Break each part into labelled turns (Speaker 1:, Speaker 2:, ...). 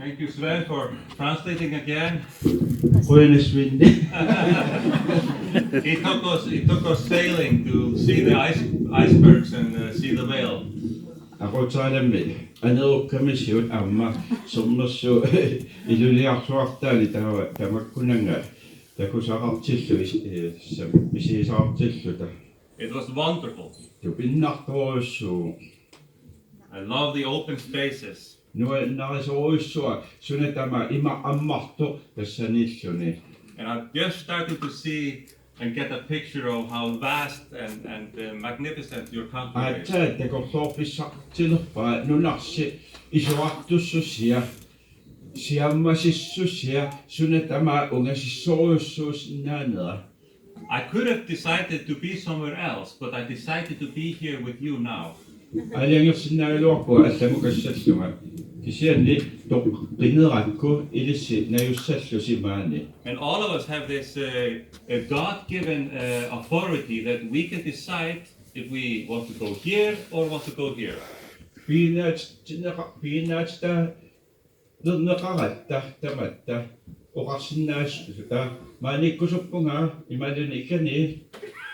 Speaker 1: Thank you, Sven, for translating again. It took us sailing to see the icebergs and see the whale.
Speaker 2: Komission amma sommersu Ilulissatsuartaali tamakkunanga takusaqartillu misisaartilluta.
Speaker 1: It was wonderful.
Speaker 2: Tupinnartorussuu.
Speaker 1: I love the open spaces.
Speaker 2: Nuannarisoorussua sunatama ima ammartu tassanilluni.
Speaker 1: And I've just started to see and get a picture of how vast and magnificent your country is.
Speaker 2: Takorsorpissartillerpa nunarsi isuartussusia siammasissusia sunatama ungasissoruussuusinaanera.
Speaker 1: I could have decided to be somewhere else, but I decided to be here with you now.
Speaker 2: Aliangersinnaagaluarpu allamukassalluga kisianni toqqinerakku ilissi najussallusimaani.
Speaker 1: And all of us have this a God-given authority that we can decide if we want to go here or want to go here.
Speaker 2: Piinaatsta nerneqaratta tamatta oqarsinnaassuta maanikkusuppunga imaluni ikani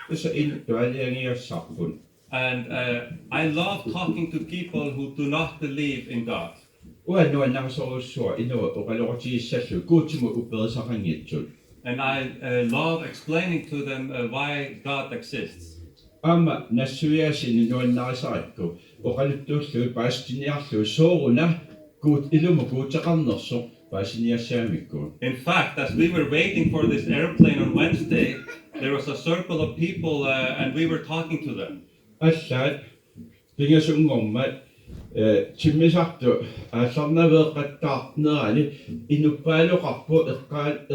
Speaker 2: tassa tualiangiassarpun.
Speaker 1: And I love talking to people who do not believe in God.
Speaker 2: Uannuannarsorussua oqaluussinera kuutimu upperisaqanngitsul.
Speaker 1: And I love explaining to them why God exists.
Speaker 2: Amma nassuiasini nuannarisarakku oqaluttuullu paastiniarlu sooruna kuut ilumukuuteqarnerso paasiniassaamikku.
Speaker 1: In fact, as we were waiting for this airplane on Wednesday, there was a circle of people and we were talking to them.
Speaker 2: Allaat pingasungormat timmisartu aallarnaveeqqattaarnerani inuppaaluqarpu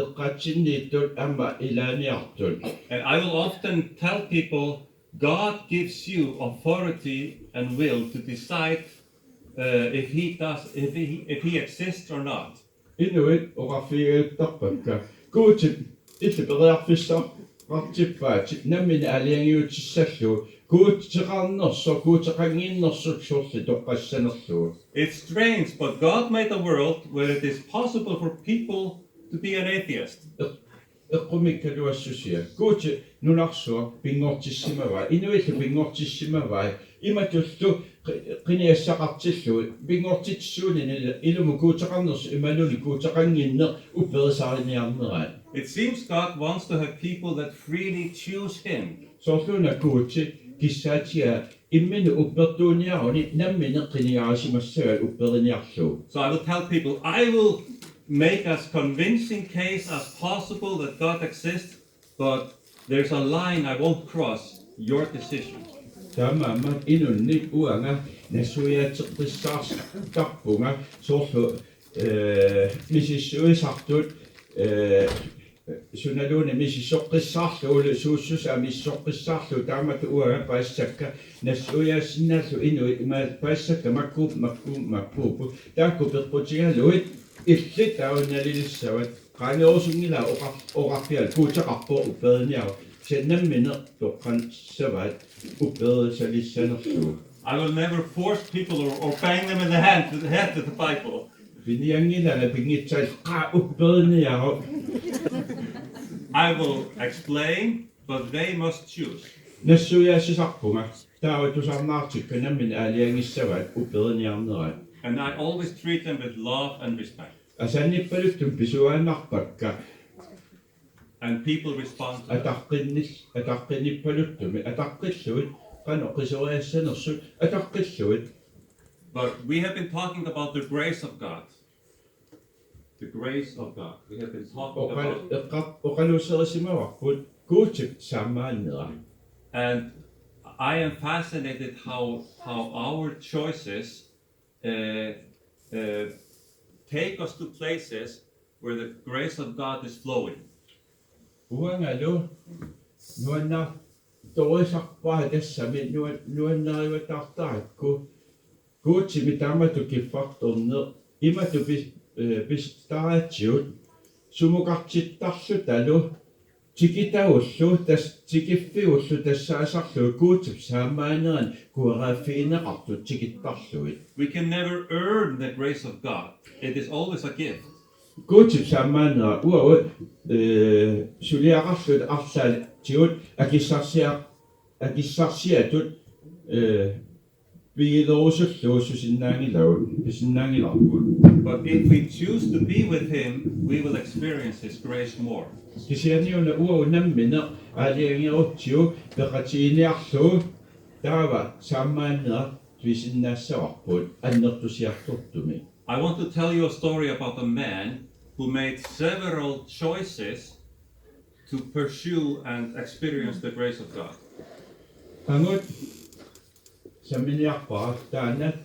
Speaker 2: eqqaatsinniittut amma ilaaniartut.
Speaker 1: And I will often tell people, God gives you authority and will to decide if he exists or not.
Speaker 2: Inuit oqarfiiuttarpakka kuutit illiperiarfissam qartippaat nammina aliangiutissalluu kuutteqarnerso kuuteqanginnersukssorli toqqassanerluu.
Speaker 1: It's strange, but God made a world where it is possible for people to be an atheist.
Speaker 2: Eqqumikkaluassusia kuuti nunarsua pingortissimavai inuillu pingortissimavai imatullu qiniassaqartillu pingortitsuunini ilumu kuuteqarnersu imaluni kuuteqanginner upperisariniarneraat.
Speaker 1: It seems God wants to have people that freely choose him.
Speaker 2: Sorluna kuuti kissaatia immini uppertuuniaruni nammine qiniaasimassagal upperiniarluu.
Speaker 1: So I will tell people, I will make as convincing case as possible that God exists, but there's a line I won't cross, your decision.
Speaker 2: Tamama inunnik uanga nasuiateqqissaartarpunga sorlu misissuisartut sunaluni misissoqqissaarluulu suussusa missoqqissaarlu taamatu uanga paassakka nasuiassinnaallu inuit paassakka makkuupu taakku perqutigaluit illit taunalilissawat qaanerusunngila oqarpial kuuteqarpo upperiniaru sennammine toqqansavat upperisalissanerluu.
Speaker 1: I will never force people or bang them in the head with the Bible.
Speaker 2: Piniangilala pingitsal qa upperiniaru.
Speaker 1: I will explain, but they must choose.
Speaker 2: Nassuiassisarpunga taavatusarnaartikka nammine aaliangissavat upperiniarneraat.
Speaker 1: And I always treat them with love and respect.
Speaker 2: Asannippaluttum pisuaannarpakka
Speaker 1: and people respond to that.
Speaker 2: Ataqqinnippaluttum ataqqilluit qanoqisoriassanersut ataqqilluit.
Speaker 1: But we have been talking about the grace of God. The grace of God. We have been talking about
Speaker 2: oqaluusserisimavarput kuutik saamaannera.
Speaker 1: And I am fascinated how our choices take us to places where the grace of God is flowing.
Speaker 2: Uangalu nuanna toisarpaa tassami nuannariuatartarakku kuutimi taamatu kiffartorner imatu pistaraatiut sumuqartittarlu talu tikitaullu tikiffiullu tassaasarlu kuutip saamaaneran kueraafiineqartut tikittarluit
Speaker 1: We can never earn the grace of God. It is always a gift.
Speaker 2: kuutip saamaanera suliaqarlut arlaali tigut akissarsiatut piilerusullu susinnaangilarput
Speaker 1: But if we choose to be with Him, we will experience His grace more.
Speaker 2: kisianiuna nammine aaliangeruttiu peqatiiniarlu taava saamaanera tuisinnaassavарпут аннертусиарторtumi.
Speaker 1: I want to tell you a story about a man who made several choices to pursue and experience the grace of God.
Speaker 2: Angut saminiarpara taanat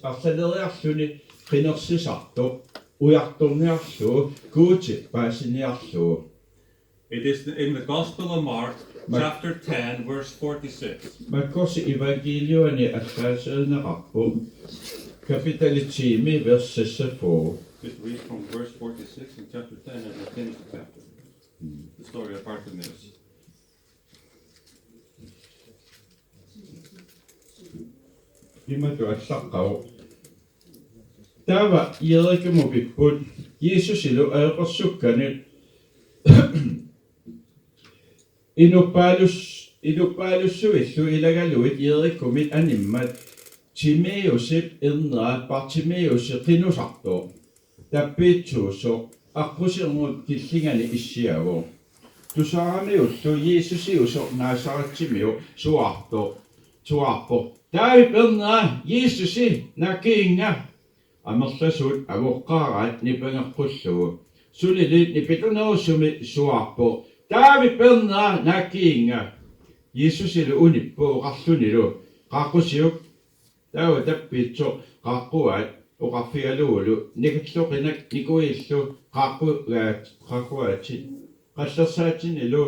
Speaker 2: arlaleriarluni qinersisartoq ujartorniarlu kuutit paasiniarlu.
Speaker 1: It is in the Gospel of Mark, chapter 10, verse 46.
Speaker 2: Makkorsi evangeliuani allaaseernerarpu kapitalitimi vers 64.
Speaker 1: Just read from verse 46 in chapter 10 and we'll finish the chapter. The story of Bartimaeus.
Speaker 2: Imatu allaqau taava ierikumupiput Jeesusilu aeqersukkanit inupaalussuillu ilagaluit ierikumit animmat Timeusip irneraat Bartimeus qinusartoq tappiitsuusoq aqqusierngut tillingani issiavu tusaramiullu Jeesusiusoq naasarattimiu suarpoq taavip irnera Jeesusi nakiinga amerlasut avoqqaaraat nipangeqqullugu sulilit nipitunerussumi suarpoq taavip irnera nakiinga Jeesusilu unippu uqarlunilu qaaqqusiuk taava tappiitsoq qaaqquat oqarfialuulu nikatloqinak nikuillu qaaqquaati qallersaatinilu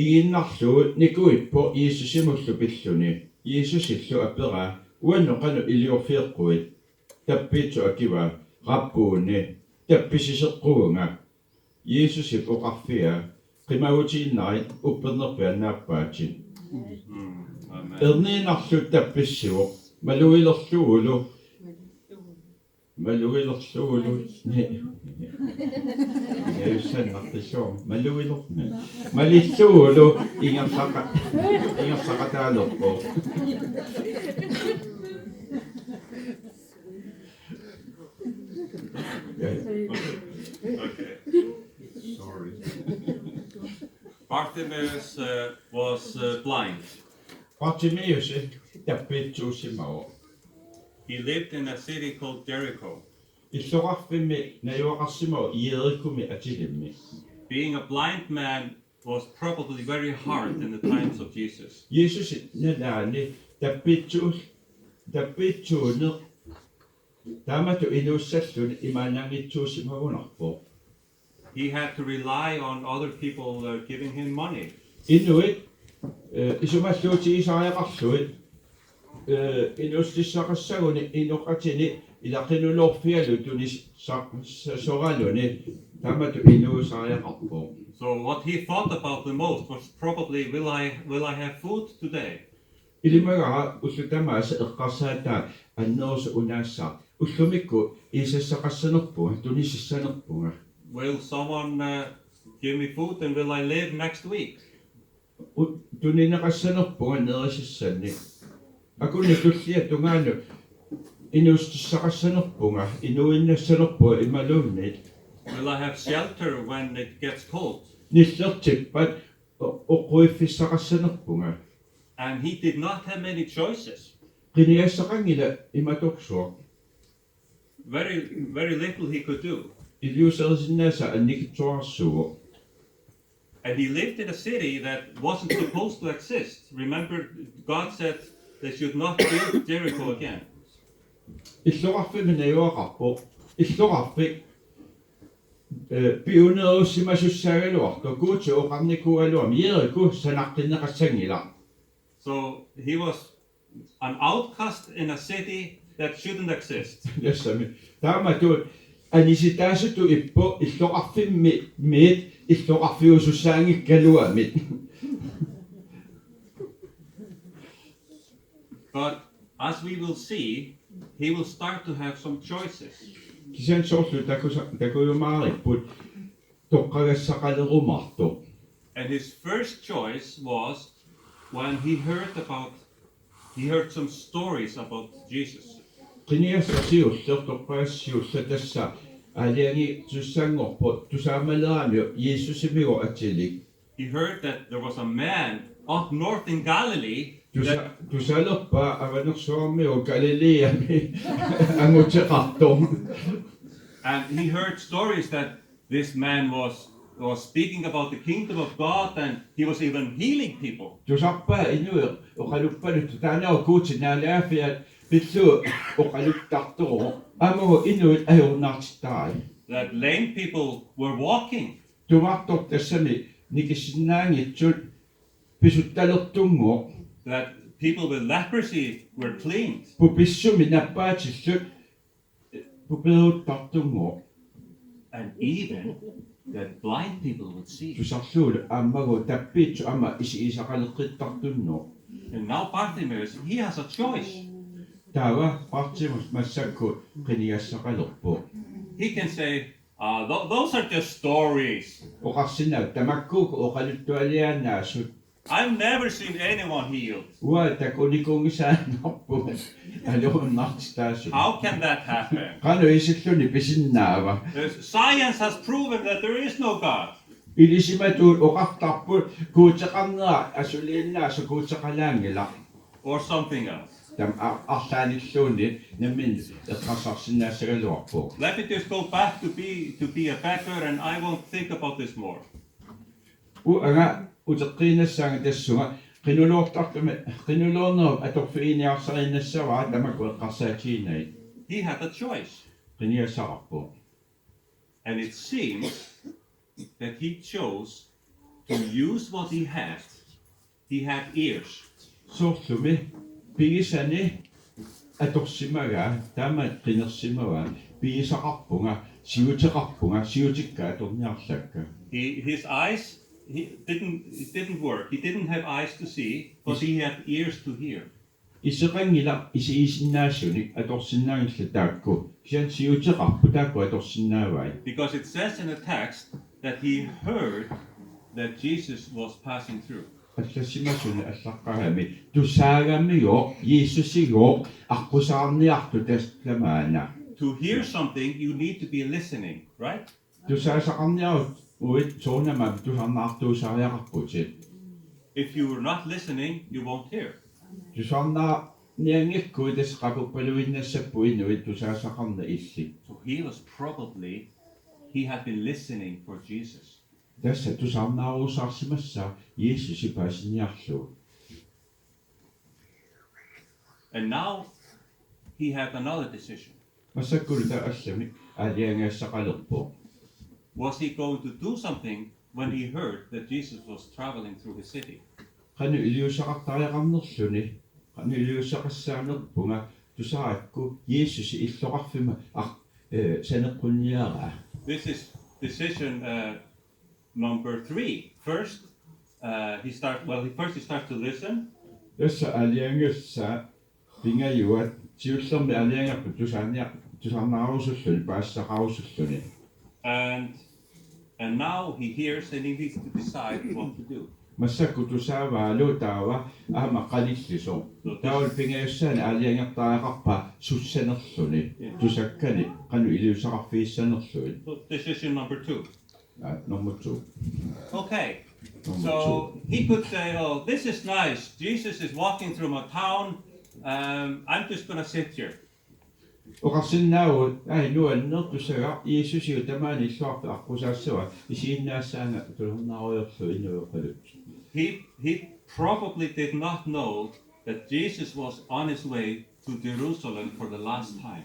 Speaker 2: iginnarluut nikuippo Jeesusimullu pilluni Jeesusillu apera uannoqanu iliorfiiqquit tappiitso akiva rappuuni tappisiseqquunga Jeesusip oqarfia qimagutiinnarit uppernerpiannaappaati erniinarlut tappissiuq maluilerluulu yaussanartissuum maluilerni malissuulu ingersaqataalerpo
Speaker 1: Okay. Sorry. Bartimaeus was blind.
Speaker 2: Bartimeus tappiitsuusimao
Speaker 1: He lived in a city called Jericho.
Speaker 2: иллоqarfimmi najuaqarsimao ierikumi atilimmi
Speaker 1: Being a blind man was probably very hard in the times of Jesus.
Speaker 2: Jesus nalaani tappiitsuuneq taamatu inuussalluni imaanangitsuusimagunarpo
Speaker 1: He had to rely on other people giving him money.
Speaker 2: inuit isumalluuti isaajaqarluit inuussissaqassaguni inuqatini ilaqinulorfialu tunis soraluni taamatu inuusaajaqarpo
Speaker 1: So what he thought about the most was probably, will I have food today?
Speaker 2: ilimagara ullutamaasa eqqarsaata annerus unaassa ullumikku isassaqassanerpunga tunisissanerpunga
Speaker 1: Will someone give me food and will I live next week?
Speaker 2: tunineqassanerpunga nerisissanni akunni tulliatungaanu inuustissaqassanerpunga inuinnassanerpua imalunnit
Speaker 1: Will I have shelter when it gets cold?
Speaker 2: nillertippat oquiffissaqassanerpunga
Speaker 1: And he did not have many choices.
Speaker 2: qiniassaqangila imatorsuaq
Speaker 1: Very little he could do.
Speaker 2: iliusersinnaasa annikitsuarsuuq
Speaker 1: And he lived in a city that wasn't supposed to exist. Remember, God said they should not build Jericho again.
Speaker 2: иллоqarfimi najuaqarpo иллоqarfik piunerussimasussaagaluarto kuuti oqarnikualuam Jericho sanartinneqassangila
Speaker 1: So he was an outcast in a city that shouldn't exist.
Speaker 2: yassami taamatu Anisitaasutu ippo illoqarfimmi miit illoqarfiusussaangikkaluamit.
Speaker 1: But as we will see, he will start to have some choices.
Speaker 2: Kisan sortu takuumaaripput toqqagassaqalerumartu.
Speaker 1: And his first choice was when he heard some stories about Jesus.
Speaker 2: Qiniassasiulleq toqqagassiulla aliangi tussangorpo tusaamalaamio Jeesusimigo atilik.
Speaker 1: He heard that there was a man up north in Galilee
Speaker 2: Tusaloppa avanersuarmio Galileami anguteqartum.
Speaker 1: and he heard stories that this man was speaking about the kingdom of God, and he was even healing people.
Speaker 2: Tusarpa inu oqaluppalut taanao kuutinaalaafia pillu oqaluttarturu amu inuit ajornaartittai.
Speaker 1: That lame people were walking.
Speaker 2: Tumartor tassami nikissinnaangitsut pisuttalortungu
Speaker 1: That people with leprosy were cleaned.
Speaker 2: pupissumi nappaatillut puperuttartungu
Speaker 1: And even that blind people would see.
Speaker 2: tusarluulu ammagu tappiitsu amma isiisaqaleqqittartunnu.
Speaker 1: And now Bartimaeus, he has a choice.
Speaker 2: Tawa Bartimaeus massakku qiniassaqalerpu.
Speaker 1: He can say, those are just stories.
Speaker 2: Oqarsinau tamakkuuku oqaluttualiaannaasut
Speaker 1: I've never seen anyone healed.
Speaker 2: ua takunikungisaanarpu aluunnaartitaasu.
Speaker 1: How can that happen?
Speaker 2: Qanu isilluni pisinnaava.
Speaker 1: Science has proven that there is no God.
Speaker 2: Ilisimatuut oqartarpu kuuteqarnera asuliinnaasu kuuteqalaangila.
Speaker 1: Or something else.
Speaker 2: Tam arlaanilluuni nammin eqqarsarsinaassagaluarpu.
Speaker 1: Let me just go back to be a beggar, and I won't think about this more.
Speaker 2: Anga uteqqiinassaanga tassunga qinuluornerp atorfiiniarsariinnassavaa tamakku eqqarsaatiinai.
Speaker 1: He had a choice.
Speaker 2: Qiniassaqarpu.
Speaker 1: And it seems that he chose to use what he had. He had ears.
Speaker 2: Soorlumi pigisani atorsimaga tama qinersimaga pigisaqarpunga siuteqarpunga siutikka atorniarlakka.
Speaker 1: His eyes, it didn't work. He didn't have eyes to see, but he had ears to hear.
Speaker 2: Iseqangila isiisinnaassunik atorsinnaangilla taakku kian siuteqarpu taakku atorsinnaavai.
Speaker 1: Because it says in the text that he heard that Jesus was passing through.
Speaker 2: Allasimasuni allaqqarami tusaagamigo Jeesusigo aqqusarniartu taslamaana.
Speaker 1: To hear something, you need to be listening, right?
Speaker 2: Tusaasaqarniarut uit soornama tusarnaartuusaariaqarputit.
Speaker 1: If you are not listening, you won't hear.
Speaker 2: Tusarnaa niangikku tasqaquppaluinnassappu inuit tusaasaqarna illi.
Speaker 1: So he had been listening for Jesus.
Speaker 2: Tässä tusarnaaruusaarsimassa Jeesusi paasiniarlu.
Speaker 1: And now he had another decision.
Speaker 2: Massakkulta allami aliangassaqalerpu.
Speaker 1: Was he going to do something when he heard that Jesus was traveling through the city?
Speaker 2: Qanu iliusaqartariaqarnerluni qanu iliussaqassaanerpunga tusaakku Jeesusi illoqarfima saneqqunniara.
Speaker 1: This is decision number 3. First, he starts to listen.
Speaker 2: Tässä aliangassa pingayuat siullermi aliangappu tusarnaarusulluni paassaqarusulluni.
Speaker 1: And now he hears and he needs to decide what to do.
Speaker 2: Massakku tusaavaalu taawa aama qalilliso. Taawal pingayussaani aliangartaaqarpa sussanerluni tusakkani qanu iliusaqarfiissanerluni.
Speaker 1: So decision number 2.
Speaker 2: Number 2.
Speaker 1: Okay. So he could say, "Oh, this is nice. Jesus is walking through my town. I'm just going to sit here."
Speaker 2: Oqarsinnaagu nuannertusaga Jeesusiu tamaani illuartu aqqusaassava isiinnaassaanga tulornaaruyorlu inuuqalut.
Speaker 1: He probably did not know that Jesus was on his way to Jerusalem for the last time.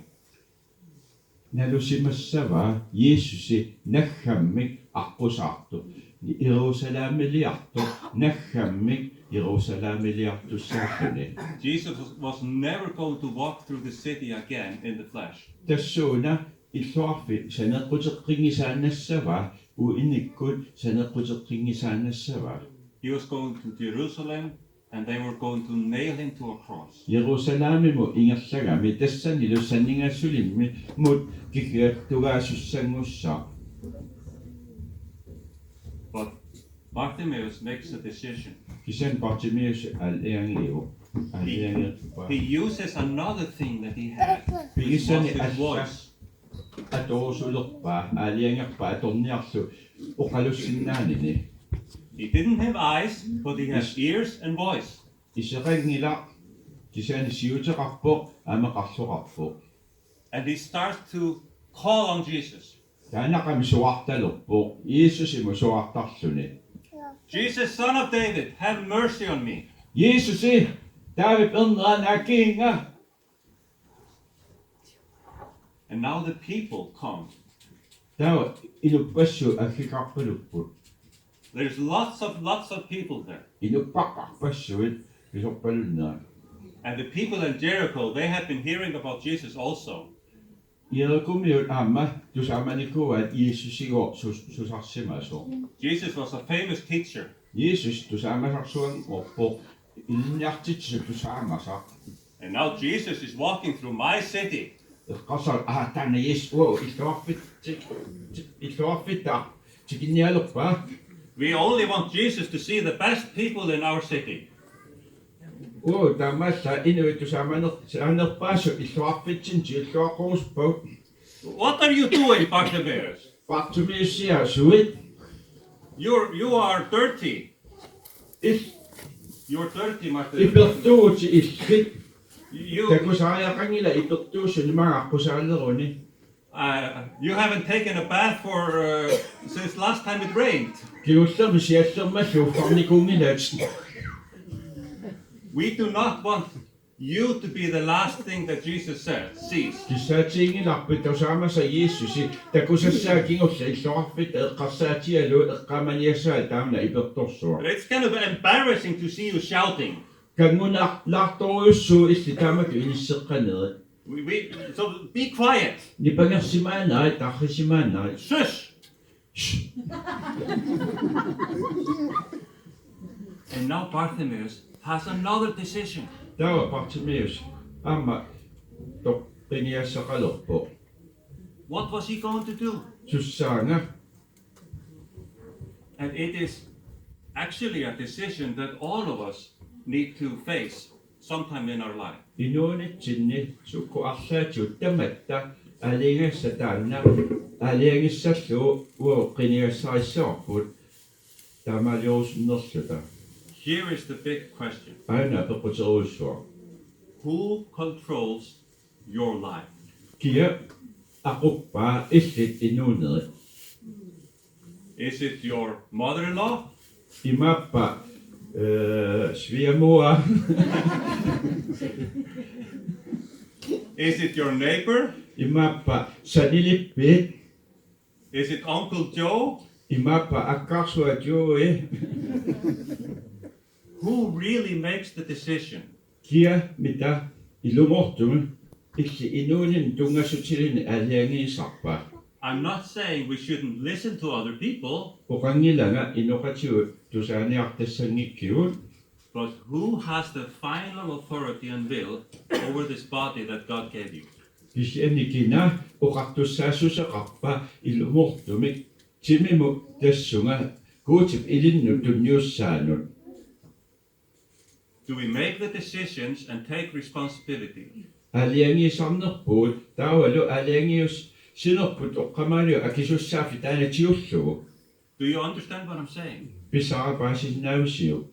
Speaker 2: Nalusimassava Jeesusi naggammik aqusaartu Jerusalemiliartu naggammik Jerusalemiliartussaalluni.
Speaker 1: Jesus was never going to walk through the city again in the flesh.
Speaker 2: Tassuuna illuarfi saneqquteqqingisaannassava uinikkut saneqquteqqingisaannassava.
Speaker 1: He was going to Jerusalem and they were going to nail him to a cross.
Speaker 2: Jerusalemimu ingerlagami tassanilu sanningassulimmi mut kikiattugaasussangussaa.
Speaker 1: But Bartimaeus makes a decision.
Speaker 2: Kisan Bartimaeus aliangiu.
Speaker 1: He uses another thing that he had. His voice.
Speaker 2: Atoosullerpaa aliangerpaa atorniarlu oqaluussinnaanini.
Speaker 1: He didn't have eyes, but he has ears and voice.
Speaker 2: Iseqangila kisani siuteqarpo amaqarluqarpo.
Speaker 1: And he starts to call on Jesus.
Speaker 2: Taanaqami suartalorpo Jeesusimu suartarluni.
Speaker 1: Jesus, son of David, have mercy on me.
Speaker 2: Jeesusi David erneraanakiinga.
Speaker 1: And now the people come.
Speaker 2: Tawa ilupassu akkiqarpalupput.
Speaker 1: There's lots of people there.
Speaker 2: Inuppaqarpassuit isorpalunnaa.
Speaker 1: And the people in Jericho, they had been hearing about Jesus also.
Speaker 2: Jerichomiut amma tusamanikuat Jeesusigo susarsimaso.
Speaker 1: Jesus was a famous teacher.
Speaker 2: Jesus tusamasarsuan orpo ilniartitsu tusaamasa.
Speaker 1: And now Jesus is walking through my city.
Speaker 2: Qasar tana Jeesu illuarfitta tikinnialorpa.
Speaker 1: We only want Jesus to see the best people in our city.
Speaker 2: Tamassa inuitusaamanerpaasu illuarfitsin illuaqoruspa.
Speaker 1: What are you doing, Bartimaeus?
Speaker 2: Bartimaeus
Speaker 1: You are dirty. You're dirty, Martin.
Speaker 2: ipertuuti illit.
Speaker 1: You
Speaker 2: Takusaajaqangila ipertuusun maqaqqusaalleruni.
Speaker 1: you haven't taken a bath for since last time it rained.
Speaker 2: Kiullermi siallermallu farnikungilaatsin.
Speaker 1: We do not want you to be the last thing that Jesus sees.
Speaker 2: Kissaatiingilarput tosaamasa Jeesusi takusassaakingulla illuarfitta eqqarsaatialu eqqamaniassaa taamna ipertorsua.
Speaker 1: It's kind of embarrassing to see you shouting.
Speaker 2: Kanguna lartoriussu illi taamatu inisseqqaneri.
Speaker 1: So be quiet.
Speaker 2: Nipangersimaanai tarrisimaanai.
Speaker 1: Shush. And now Bartimaeus has another decision.
Speaker 2: Tawa Bartimaeus amma toqqiniassaqalorpo.
Speaker 1: What was he going to do?
Speaker 2: Sussaanga
Speaker 1: And it is actually a decision that all of us need to face sometime in our life.
Speaker 2: inuunitsinni sukkuarlaatiut tamatta aliingassataanna aliingissallu uoqqiniassarissarput taamaliorusnerluta.
Speaker 1: Here is the big question.
Speaker 2: Aina pequteruussua.
Speaker 1: Who controls your life?
Speaker 2: Kia aquppaa illit inuuneri.
Speaker 1: Is it your mother-in-law?
Speaker 2: Imappa sviamua.
Speaker 1: Is it your neighbor?
Speaker 2: Imappa sanilippit.
Speaker 1: Is it Uncle Joe?
Speaker 2: Imappa akkarsua Joe.
Speaker 1: Who really makes the decision?
Speaker 2: Kia mitä ilumortumun illi inuunin tungassutilin aliangiisarpa.
Speaker 1: I'm not saying we shouldn't listen to other people,
Speaker 2: Oqangilanga inoqatiut tusaaniartassangikkiut.
Speaker 1: but who has the final authority and will over this body that God gave you?
Speaker 2: Kisianikina oqartussaassuseqarpa ilumortumik timimu tassunga kuutip ilinnu tunniussaanut.
Speaker 1: Do we make the decisions and take responsibility?
Speaker 2: Aliangiisarnerpuut taawalu aliangius sinerput oqqamaliu akisussaafi taanatiullugu.
Speaker 1: Do you understand what I'm saying?
Speaker 2: Pisarapaasinnausiu.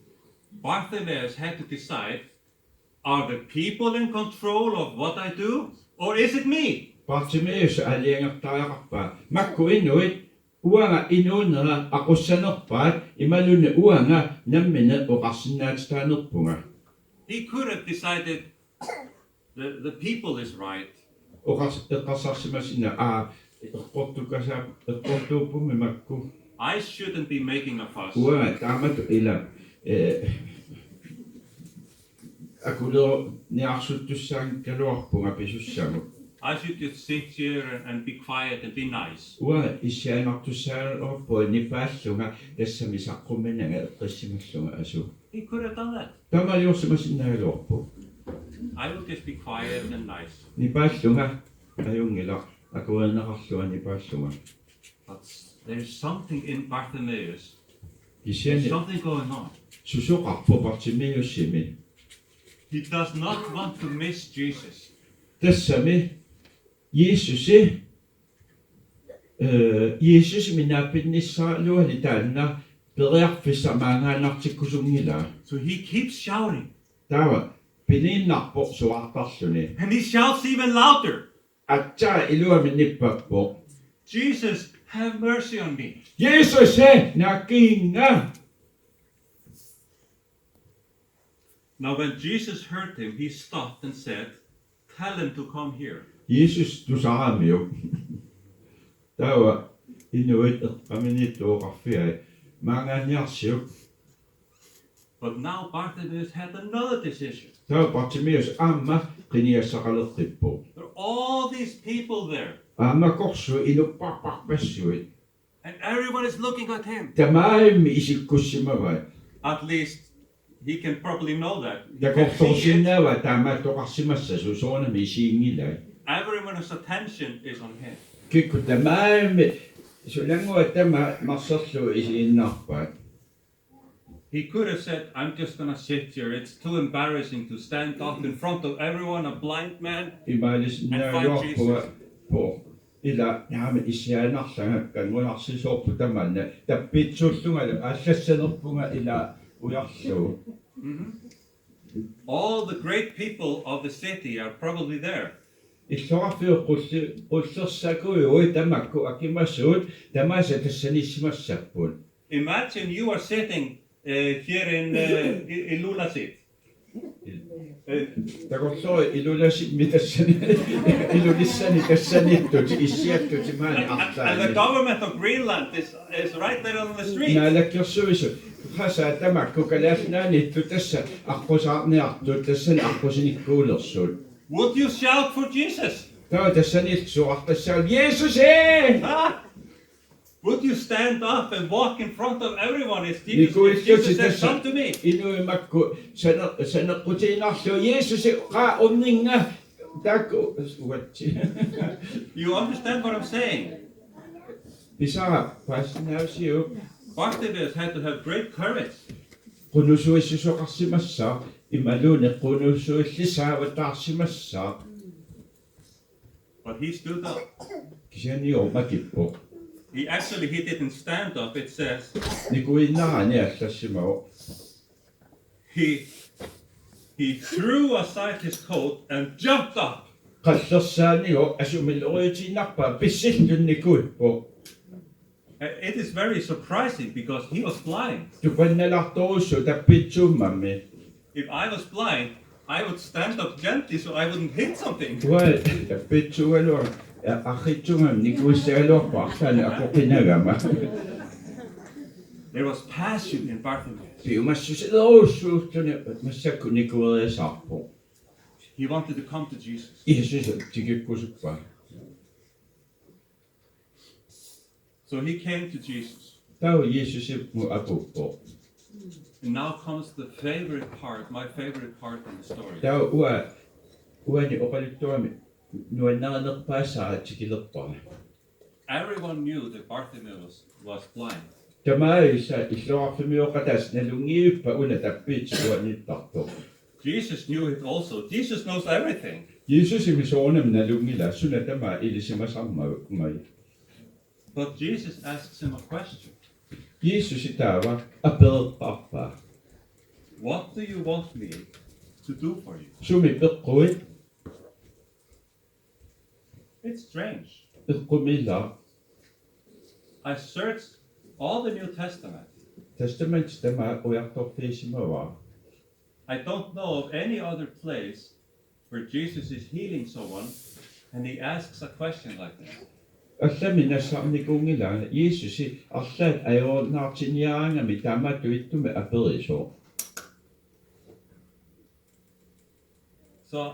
Speaker 1: Bartimaeus had to decide, are the people in control of what I do, or is it me?
Speaker 2: Bartimaeus aliangertaaqarpa makku inuit uanga inuunera aqussanerpaat imalunne uanga nammina oqarsinnaatstaanerpunga.
Speaker 1: He could have decided the people is right.
Speaker 2: Eqqarsarsimasina eqqortukasaap eqqortuuppummi makku.
Speaker 1: I shouldn't be making a fuss.
Speaker 2: Uanga taamatu ila akulero niarsuttussaan kaluarpunga pisussamu.
Speaker 1: I should just sit here and be quiet and be nice.
Speaker 2: Ua isianartussaarorpo nipaalluga tassamisaqqumananga eqqissimallunga asu.
Speaker 1: He could have done that.
Speaker 2: Tamaliorsimasinnagalorpo.
Speaker 1: I will just be quiet and nice.
Speaker 2: Nipaalluga ajungila akuernaqarlua nipaalluga.
Speaker 1: But there's something in Bartimaeus. There's
Speaker 2: Isiani
Speaker 1: something going on.
Speaker 2: susoqarpo Bartimaeussimi.
Speaker 1: He does not want to miss Jesus.
Speaker 2: Tassami Jeesusi Jesus minnaapinnissaarluali taanna periarfissamaangaanartikkusungila.
Speaker 1: So he keeps shouting.
Speaker 2: Tawa pininnarpo suartarluni.
Speaker 1: And he shouts even louder.
Speaker 2: Atsaa iluamin nippappo.
Speaker 1: Jesus, have mercy on me.
Speaker 2: Jesus nakinga.
Speaker 1: Now when Jesus heard him, he stopped and said, tell him to come here.
Speaker 2: Jesus tusaamio. Tawa inuit eqqaminittuoqarfiai maangaanniarsiuk.
Speaker 1: But now Bartimaeus had another decision.
Speaker 2: Tawa Bartimaeus amma qiniassaqalerrippo.
Speaker 1: There are all these people there.
Speaker 2: Amma korsu inupparparpassuit.
Speaker 1: And everyone is looking at him.
Speaker 2: Tamaimmi isikkussimavai.
Speaker 1: At least he can probably know that. He
Speaker 2: Ja
Speaker 1: can see it.
Speaker 2: kortorsinnaava taamaattoqarsimassasu soonami isiingilai.
Speaker 1: Everyone's attention is on him.
Speaker 2: Kikku tamaimmi sulangua tama marserlu isiinnarpaat.
Speaker 1: He could have said, I'm just going to sit here. It's too embarrassing to stand up in front of everyone, a blind man.
Speaker 2: Imaalis po ila yaama isiaanarlanga kangunarsisoorpu tamanna tappitsullungalu allassanerpunga ila uyarlu.
Speaker 1: All the great people of the city are probably there.
Speaker 2: Иллорфиу qullersakuui tamakku akimassuut tamaasa tassanissimassappuun.
Speaker 1: Imagine you are sitting here in Ilulissat.
Speaker 2: Takorsoi Ilulissani tassanittuti issiattuti maani
Speaker 1: And the
Speaker 2: artaani.
Speaker 1: government of Greenland is right there on the street.
Speaker 2: Naalakkersuisu khasa tamakku kalaasnaanittu tassa aqqusaarniartu tassani aqqusinikkuulersuut.
Speaker 1: Would you shout for Jesus?
Speaker 2: Tawa tassanitsuartassaal Jesus
Speaker 1: Huh? Would you stand up and walk in front of everyone as Jesus says, come to me?
Speaker 2: Inuimakku saneqqutiinarlu Jesus qa unninga takku uatsi.
Speaker 1: You understand what I'm saying?
Speaker 2: Pisara pasnaasiu
Speaker 1: Bartimaeus had to have great courage.
Speaker 2: qunusuissusoqarsimassa imaluune qunusuillisaavatаарsimassa
Speaker 1: But he stood up.
Speaker 2: kisianiu makippo
Speaker 1: He didn't stand up. It says
Speaker 2: nikuinnaani allassimao
Speaker 1: he threw aside his coat and jumped up.
Speaker 2: qallersaaniu asumiloriutiinarpa pissillunnikkuippo.
Speaker 1: It is very surprising because he was blind.
Speaker 2: Tupannalartorussu tappitsuummammi.
Speaker 1: If I was blind, I would stand up gently so I wouldn't hit something.
Speaker 2: Tual tappitsugalua aqitsungam nikuissaaluarpaartaani aquqinagama.
Speaker 1: There was passion in Bartimaeus.
Speaker 2: Piumassusilerussuuttuni massakku nikuerisaarpo.
Speaker 1: He wanted to come to Jesus.
Speaker 2: Jesus tikikkusuppa.
Speaker 1: So he came to Jesus.
Speaker 2: Tau Jeesusi mu apuppo.
Speaker 1: And now comes the favorite part, my favorite part in the story.
Speaker 2: Tau uani oqalittuami nuannarenerpaasaa tikilerpara.
Speaker 1: Everyone knew that Bartimaeus was blind.
Speaker 2: Tamaisa illorarfimioqatas nalungiuppa una tappitsuanittarto.
Speaker 1: Jesus knew it also. Jesus knows everything.
Speaker 2: Jesus imisoonam nalungila suna tama ilisimasamma.
Speaker 1: But Jesus asks him a question.
Speaker 2: Jesus itawa aperpappa.
Speaker 1: What do you want me to do for you?
Speaker 2: Sumiiffik
Speaker 1: It's strange.
Speaker 2: iqqumila
Speaker 1: I searched all the New Testament.
Speaker 2: testament tama uyartorfiisimawa.
Speaker 1: I don't know of any other place where Jesus is healing someone and he asks a question like this.
Speaker 2: Allaminassaarnikungila Jesusi arlaat ajoornaartiniaangami taamatuittumi aperiso.
Speaker 1: So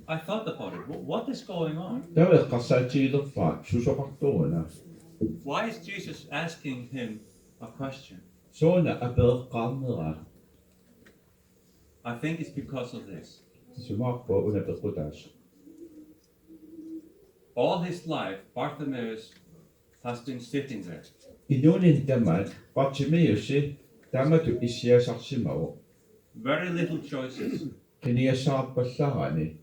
Speaker 1: I thought about it. What is going on?
Speaker 2: Taveqqarsaatigilerpaa susoqartoruna.
Speaker 1: Why is Jesus asking him a question?
Speaker 2: Soona apeeqqaarnera.
Speaker 1: I think it's because of this.
Speaker 2: Sumaarpa unapeqqutaas.
Speaker 1: All his life, Bartimaeus has been sitting there.
Speaker 2: Inunin tamat Bartimaeus tamatu issiasarsimau.
Speaker 1: Very little choices.
Speaker 2: Qiniassaarpallarani.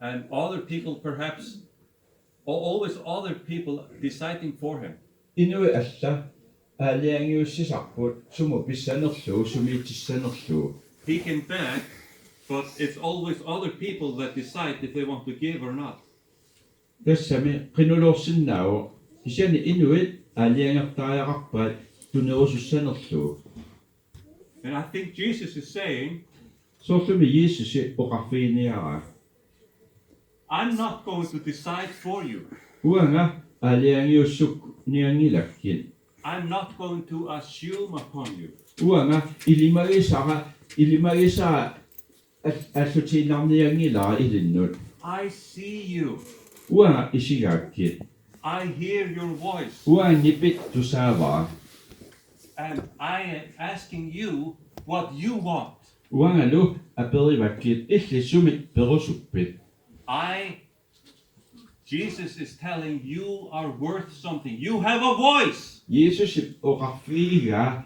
Speaker 1: And other people perhaps, always other people deciding for him.
Speaker 2: Inui alla aaliangiussisarput sumu pissanerluu sumiitissanerluu.
Speaker 1: He can beg, but it's always other people that decide if they want to give or not.
Speaker 2: Tassami qinulorsinnau isani inuit aaliangertaajaqarpaat tunerusussanerluu.
Speaker 1: And I think Jesus is saying,
Speaker 2: Soorlumi Jeesusi oqarfiiniara.
Speaker 1: I'm not going to decide for you.
Speaker 2: Uanga aaliangiussuk niangilakkin.
Speaker 1: I'm not going to assume upon you.
Speaker 2: Uanga ilimagisa assutiinarniangilaa ilinnut.
Speaker 1: I see you.
Speaker 2: Uanga isigaakki.
Speaker 1: I hear your voice.
Speaker 2: Uanga nipit tusaavaa.
Speaker 1: And I am asking you what you want.
Speaker 2: Uanga lu aperivakkit illi sumit perusuppit.
Speaker 1: Jesus is telling you are worth something. You have a voice.
Speaker 2: Jeesus oqarfiiga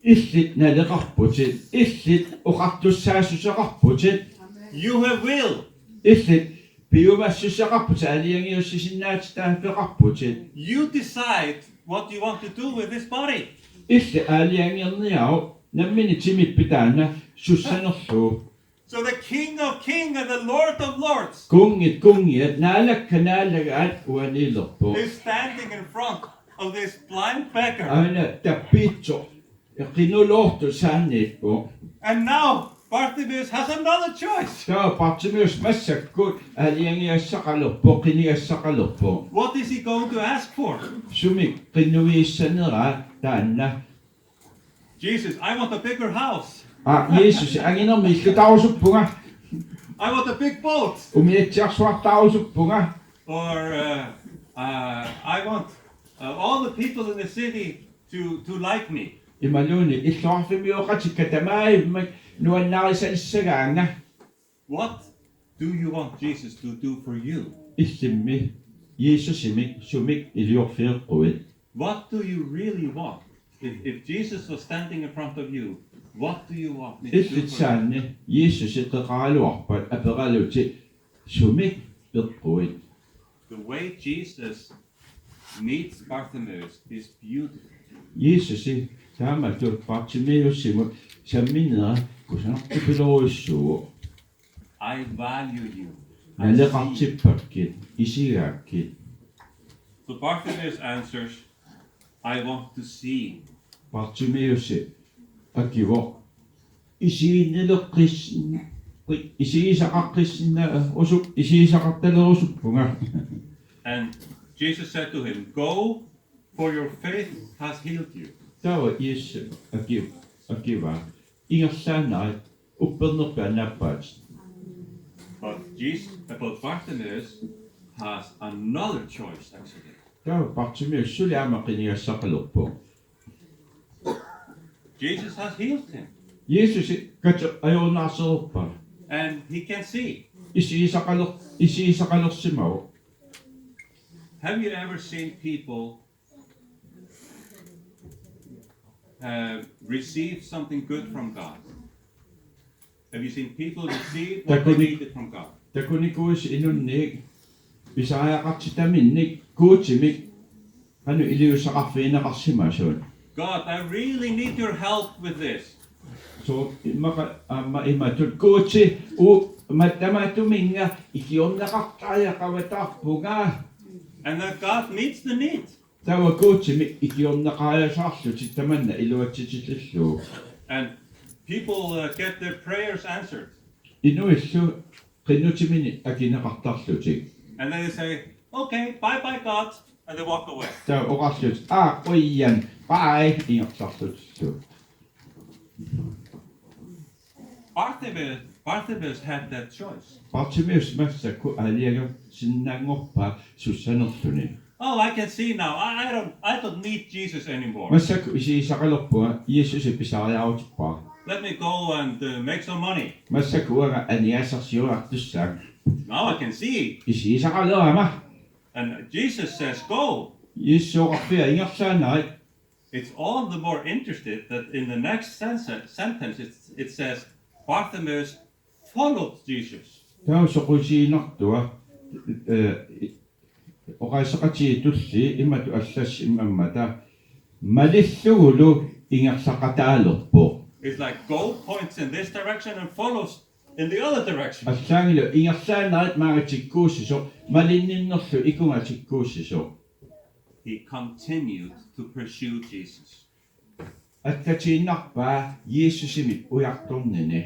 Speaker 2: illit naleqarputit illit oqartussaasuseqarputit
Speaker 1: You have will.
Speaker 2: illit piumassuseqarput aaliangiussisinnaatitaanpeqarputit
Speaker 1: You decide what you want to do with this body.
Speaker 2: illi aaliangiarniau nammini timipitaana sussanerluu.
Speaker 1: So the King of Kings and the Lord of Lords
Speaker 2: Kungiat naalakkanaallagaat uaniilerpu.
Speaker 1: is standing in front of this blind beggar.
Speaker 2: Aina tapitso qinulortu saanniippu.
Speaker 1: And now Bartimaeus has another choice.
Speaker 2: Taa Bartimaeus massakkut aaliangiassaqalerpu qiniassaqalerpu.
Speaker 1: What is he going to ask for?
Speaker 2: Sumik qinnuiissanera taanna.
Speaker 1: Jesus, I want a bigger house.
Speaker 2: Jeesus anginermi illutaarusuppunga
Speaker 1: I want a big boat.
Speaker 2: umiitsiarsuartaarusuppunga
Speaker 1: Or I want all the people in the city to like me.
Speaker 2: imaluni illuarfimioqatikkatamaai nuannarisalissagaanga.
Speaker 1: What do you want Jesus to do for you?
Speaker 2: Illimmi Jeesusimi sumik iliorfiiqquit.
Speaker 1: What do you really want? If Jesus was standing in front of you, what do you want me to do for you?
Speaker 2: Illitsaanni Jeesusi qeqaraluarpat aperaluti sumik peqquit.
Speaker 1: The way Jesus meets Bartimaeus is beautiful.
Speaker 2: Jeesusi taamatu Bartimaeusimut samminera kusanartipilorissuu.
Speaker 1: I value you. I see you.
Speaker 2: Naleqartippakkit isigaakit.
Speaker 1: So Bartimaeus answers, I want to see.
Speaker 2: Bartimaeusi akivo isiineleqqissin isiisaqaqqissinna usuk isiisaqartalerusuppunga.
Speaker 1: And Jesus said to him, go, for your faith has healed you.
Speaker 2: Tawa Jeesu akiva ingerlaanaat uppernerpaanappaat.
Speaker 1: But Bartimaeus has another choice actually.
Speaker 2: Tawa Bartimaeus suliama qiniassaqalerpu.
Speaker 1: Jesus has healed him
Speaker 2: Jeesus ajoornaarseruppa
Speaker 1: and he can see.
Speaker 2: isiisaqalersimau.
Speaker 1: Have you ever seen people receive something good from God? Have you seen people receive what they needed from God?
Speaker 2: Takunikuus inunnik pisaajaqartitaminnik kuutsimik anu iliussaqarfiinaqarsimasuun.
Speaker 1: God, I really need your help with this.
Speaker 2: So imatut kuutsi mattamatuminga ikionnaqartaajaqavataqpunga.
Speaker 1: And that God meets the need.
Speaker 2: Tawa kuutsimik ikionnaqaajasarlut tamanna iluatsitilluu.
Speaker 1: And people get their prayers answered.
Speaker 2: Inuillu qinnutimini akinaqartarlutik.
Speaker 1: And then they say, okay, bye bye God, and they walk away.
Speaker 2: Tawa oqarlut qoiyan bye ingertarlut.
Speaker 1: Bartimaeus had that choice.
Speaker 2: Bartimaeus massaku aliaga sinnangorpa sussanerluni.
Speaker 1: Oh, I can see now. I don't need Jesus anymore.
Speaker 2: Massaku isiisaqalorpua Jesus pisariarutippa.
Speaker 1: Let me go and make some money.
Speaker 2: Massaku aga aniasarsiuartussaak.
Speaker 1: Now I can see.
Speaker 2: Isiisaqalerama.
Speaker 1: And Jesus says, go.
Speaker 2: Yesuarpia ingarsaanai.
Speaker 1: It's all the more interested that in the next sentence it says, Bartimaeus followed Jesus.
Speaker 2: Tausoqusiinartua oqaissaqatiitulli imatu allas imammata malillugulu ingarsaqataalerpo.
Speaker 1: It's like go points in this direction and follows in the other direction.
Speaker 2: Assaangilo ingarsaanarit maagatikkuussiso malinninnerlu ikungatikkuussiso.
Speaker 1: He continued to pursue Jesus.
Speaker 2: Akkatiinnarpaa Jeesusimi ujartornini.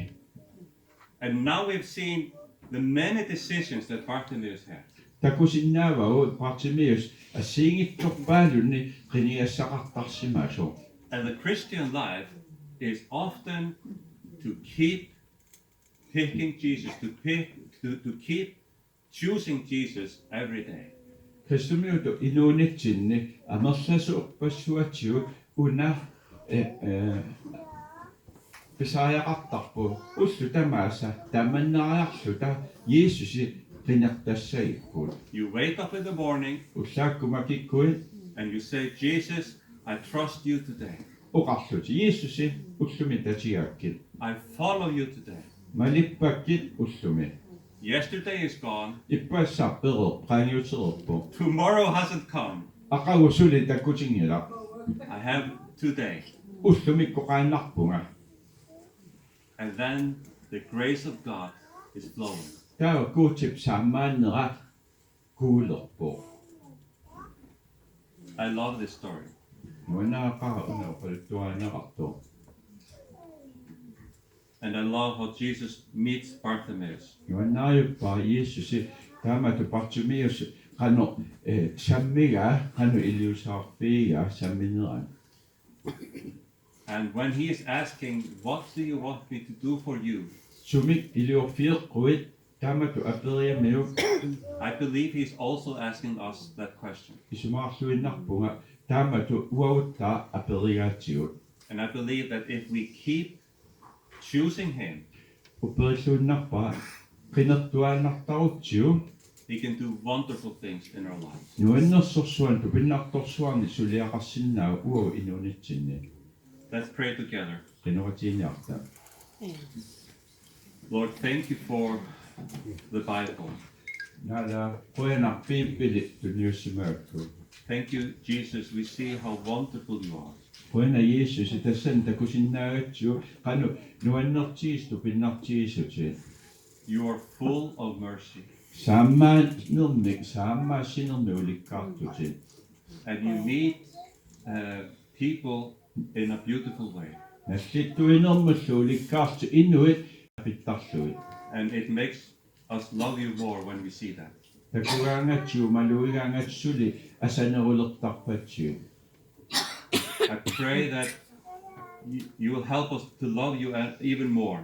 Speaker 1: And now we've seen the many decisions that Bartimaeus had.
Speaker 2: Takusinnaavau Bartimaeus asiingittorpaalunni qiniassaqartarsimaaso.
Speaker 1: And the Christian life is often to keep picking Jesus, to keep choosing Jesus every day.
Speaker 2: Kristumiutu inuunitsinni amerlasu uppassuatiu una pisariaqartarpu ullu tamaasa tamannariarluta Jeesusi qinertassaikkuut.
Speaker 1: You wake up in the morning
Speaker 2: Ullaakkumakikkui
Speaker 1: and you say, Jesus, I trust you today.
Speaker 2: uqarluti Jeesusi ullumi tatiaakkit.
Speaker 1: I follow you today.
Speaker 2: Malippakkit ullumi.
Speaker 1: Yesterday is gone.
Speaker 2: Ippassarpereq qaaniutererpu.
Speaker 1: Tomorrow hasn't come.
Speaker 2: Aqagusuli takkutingila.
Speaker 1: I have today.
Speaker 2: Ullumikku qaannarpunga.
Speaker 1: And then the grace of God is flowing.
Speaker 2: Tao kuutip saammaannera kuulerpu.
Speaker 1: I love this story.
Speaker 2: Nuanaaqara unaoqaluttuaanaqartu.
Speaker 1: And I love how Jesus meets Bartimaeus.
Speaker 2: Nuanaayuppaa Jeesusi taamatu Bartimaeus qanu sammiga qanu Ilullissaarpiiga sammineran.
Speaker 1: And when he is asking, what do you want me to do for you?
Speaker 2: Sumik iliorfieqquit taamatu aperiamiu
Speaker 1: I believe he's also asking us that question.
Speaker 2: isumaarluinnarpunga taamatu uavuttaa aperiaatigut.
Speaker 1: And I believe that if we keep choosing him,
Speaker 2: Uperilluinnarpaa qinertuaannartarutsiu
Speaker 1: he can do wonderful things in our lives.
Speaker 2: nuannersorsuan tupinnartorsuarni suliaqarsinnaau uau inuunitsinni.
Speaker 1: Let's pray together.
Speaker 2: Qinoratiiniarta.
Speaker 1: Lord, thank you for the Bible.
Speaker 2: Nala qoyanarpiippili tuniussimaakku.
Speaker 1: Thank you, Jesus. We see how wonderful you are.
Speaker 2: Qoyana Jeesus tassan takusinnaagatsiu qanu nuannertiis tupinnartiisutit.
Speaker 1: You are full of mercy.
Speaker 2: Saammaasinermi ulikkaartutit.
Speaker 1: And you meet people in a beautiful way.
Speaker 2: Nassittuinermallu ulikkaartu inuit pittarluit.
Speaker 1: And it makes us love you more when we see that.
Speaker 2: Takugaangatsiu maluigaangatsuli asanerulertarpatsiu.
Speaker 1: I pray that you will help us to love you even more.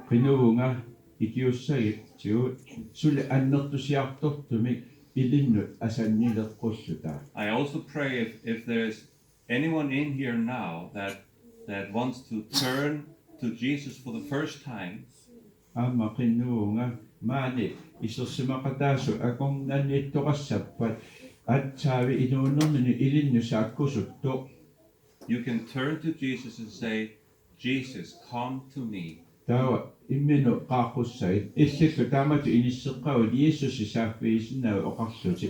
Speaker 2: Qinuunga ikiussagittiu suli annertusiartortumik ilinnut asannileqqulluta.
Speaker 1: I also pray if there's anyone in here now that wants to turn to Jesus for the first time,
Speaker 2: Amma qinuunga maani isersimaqataasu aqornanniittoqassappat atsaavi inuunnermini ilinnusaakkusuttu.
Speaker 1: you can turn to Jesus and say, Jesus, come to me.
Speaker 2: Tawa imminu qaaqqussait illillu taamatu inisseqqaut Jeesusi saaffiisinnau oqarluti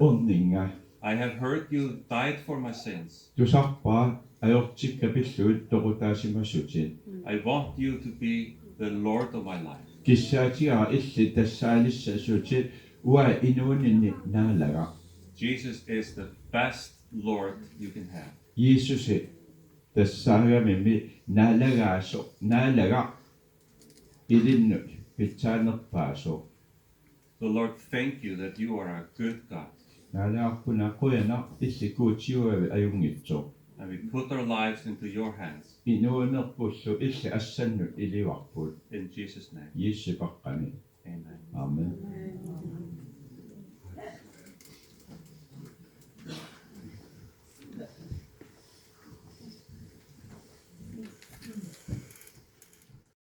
Speaker 2: orninga.
Speaker 1: I have heard you died for my sins.
Speaker 2: Tusarpaa ajortikka pilluut toqutaasimassutit.
Speaker 1: I want you to be the Lord of my life.
Speaker 2: Kissaatigaa illi tassaalissasutit ua inuuninni naalaga.
Speaker 1: Jesus is the best Lord you can have.
Speaker 2: Jeesusi tassaagamimi naalaga ilinnut pitsaanerpaaso.
Speaker 1: So Lord, thank you that you are a good God.
Speaker 2: Naalaarpuna qoyana illikuutiuavi ajungitso.
Speaker 1: And we put our lives into your hands.
Speaker 2: Inuunerpullu illa assannut ilivarput.
Speaker 1: In Jesus' name.
Speaker 2: Yesu paqqani.
Speaker 1: Amen.
Speaker 2: Amen.